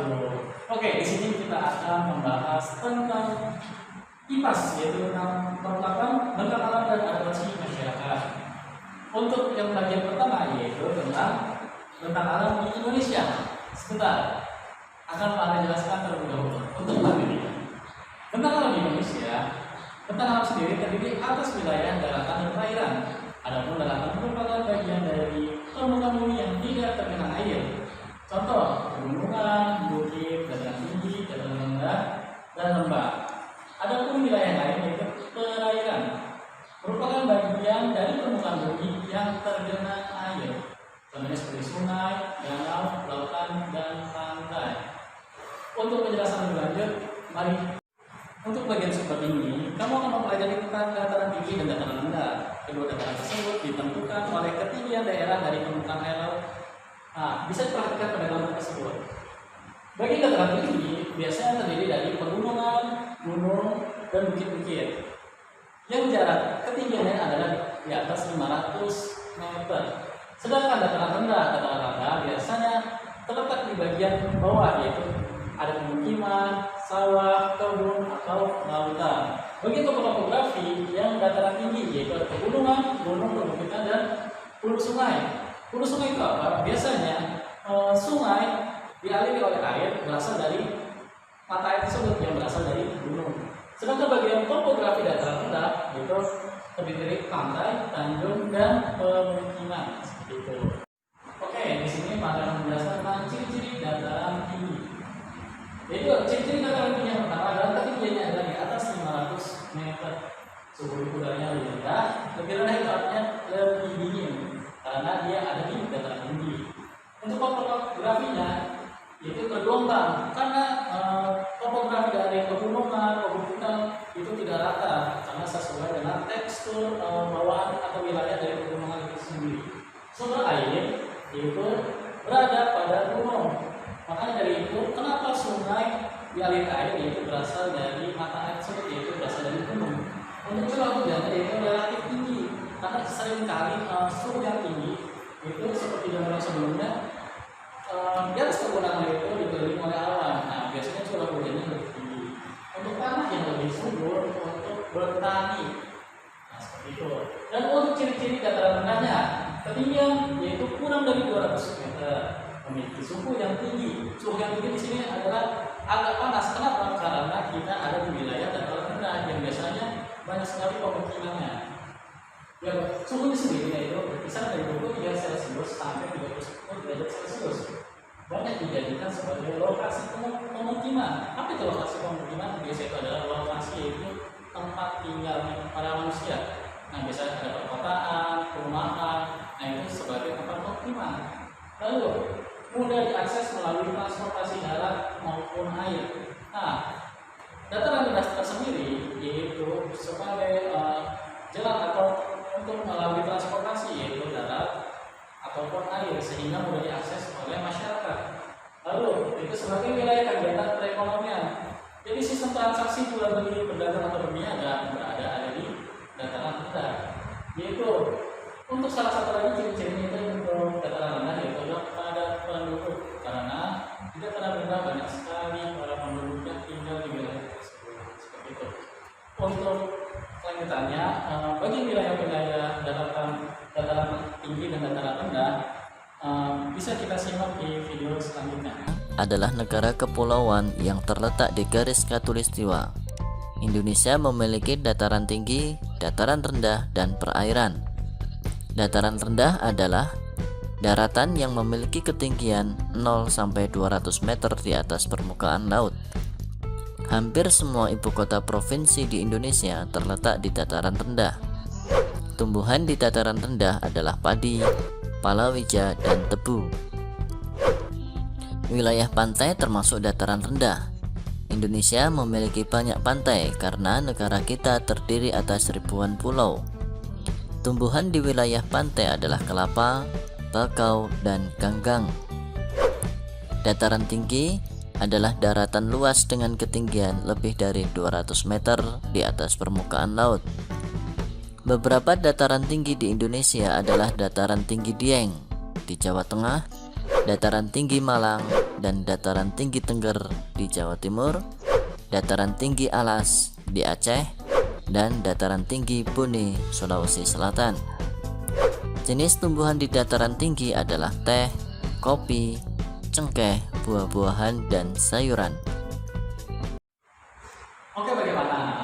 bro. Oke, di sini kita akan membahas tentang IPAS, yaitu tentang penerapan bentuk alam dan adaptasi masyarakat. Untuk yang bagian pertama yaitu tentang bentang alam di Indonesia. Sebentar, akan Pak jelaskan terlebih dahulu untuk hal ini. Bentang alam di Indonesia, bentang alam sendiri terdiri atas wilayah daratan dan perairan. Adapun daratan merupakan bagian dari permukaan bumi yang tidak tergenang air. Contoh, pegunungan, bukit, dataran tinggi, dataran rendah, dan lembah. Adapun wilayah lain yaitu perairan, merupakan bagian dari permukaan bumi yang tergenang air. Contohnya seperti sungai, danau, lautan, dan pantai. Untuk penjelasan lebih lanjut, mari. Untuk bagian seperti ini, kamu akan mempelajari tentang dataran tinggi dan dataran rendah. Kedua dataran tersebut ditentukan oleh ketinggian daerah dari permukaan air laut. Nah, bisa diperhatikan pada gambar tersebut. Bagi dataran tinggi, biasanya terdiri dari pegunungan, gunung, dan bukit-bukit yang jarak ketinggiannya adalah di atas 500 meter. Sedangkan dataran rendah biasanya terletak di bagian bawah, yaitu ada pemukiman, sawah, kebun, atau lautan. Begitu topografi yang dataran tinggi, yaitu ada pegunungan, gunung, perbukitan, dan hulu sungai. Hulu sungai itu apa? Biasanya sungai dialiri oleh air berasal dari mata air tersebut yang berasal dari gunung. Sedangkan bagian topografi dataran rendah itu terdiri dari pantai, tanjung, dan pemukiman seperti itu. Oke, di sini pada menjelaskan tentang ciri-ciri dataran tinggi. Yaitu ciri-ciri dataran tinggi yang pertama adalah ketinggiannya adalah di atas 500 meter. Suhu udaranya lebih rendah. Lebih rendah itu artinya lebih dingin karena dia ada di dataran tinggi. Untuk topografinya itu tergelombang karena topografi dari pegunungan, perbukitan itu tidak rata karena sesuai dengan tekstur bawaan atau wilayah dari pegunungan itu sendiri. Sumber air itu berada pada gunung. Makanya dari itu, kenapa sungai dialiri air yaitu berasal dari mata air tersebut, yaitu berasal dari gunung. Untuk curah hujan itu relatif tinggi karena seringkali suhu yang tinggi itu seperti zaman sebelumnya di atas permukaan itu dikelilingi oleh awan. Nah, biasanya curah hujannya lebih tinggi. Untuk tanah yang lebih subur untuk bertani. Nah, seperti itu. Dan untuk ciri-ciri dataran rendahnya, ketinggian yaitu kurang dari 200 meter. Memiliki suhu yang tinggi. Suhu yang tinggi di sini adalah agak panas. Kenapa? Karena kita ada di wilayah dataran rendah yang biasanya banyak sekali pemukimannya. Ya, suhunya sendiri yaitu berkisar dari 23 Celcius sampai 31 derajat Celcius. Banyak dijadikan sebagai lokasi pemukiman. Apa itu lokasi pemukiman? Biasanya itu adalah lokasi yaitu tempat tinggalnya para manusia. Nah, biasanya ada perkotaan, perumahan. Nah, itu sebagai tempat pemukiman. Lalu mudah diakses melalui transportasi darat maupun air. Nah, dataran rendah tersendiri yaitu sebagai jalan atau untuk melalui transportasi yaitu darat ataupun air sehingga mudah diakses oleh masyarakat. Lalu itu sebagai wilayah kegiatan perekonomian. Jadi sistem transaksi jual beli berdagang atau berniaga ada di dataran rendah. Yaitu untuk salah satu lagi ciri-cirinya itu untuk dataran rendah yaitu pada penduduk karena di dataran rendah banyak sekali para penduduk yang tinggal di wilayah tersebut. Seperti itu. Untuk lanjutannya, bagi wilayah-wilayah dataran tinggi dan dataran rendah bisa kita simak di video selanjutnya. Adalah negara kepulauan yang terletak di garis khatulistiwa. Indonesia memiliki dataran tinggi, dataran rendah, dan perairan. Dataran rendah adalah daratan yang memiliki ketinggian 0-200 meter di atas permukaan laut. Hampir semua ibu kota provinsi di Indonesia terletak di dataran rendah. Tumbuhan di dataran rendah adalah padi, palawija, dan tebu. Wilayah pantai termasuk dataran rendah. Indonesia memiliki banyak pantai karena negara kita terdiri atas ribuan pulau. Tumbuhan di wilayah pantai adalah kelapa, bakau, dan ganggang. Dataran tinggi adalah daratan luas dengan ketinggian lebih dari 200 meter di atas permukaan laut. Beberapa dataran tinggi di Indonesia adalah dataran tinggi Dieng di Jawa Tengah, dataran tinggi Malang dan dataran tinggi Tengger di Jawa Timur, dataran tinggi Alas di Aceh, dan dataran tinggi Bone, Sulawesi Selatan. Jenis tumbuhan di dataran tinggi adalah teh, kopi, cengkeh, buah-buahan, dan sayuran. Oke, bagaimana?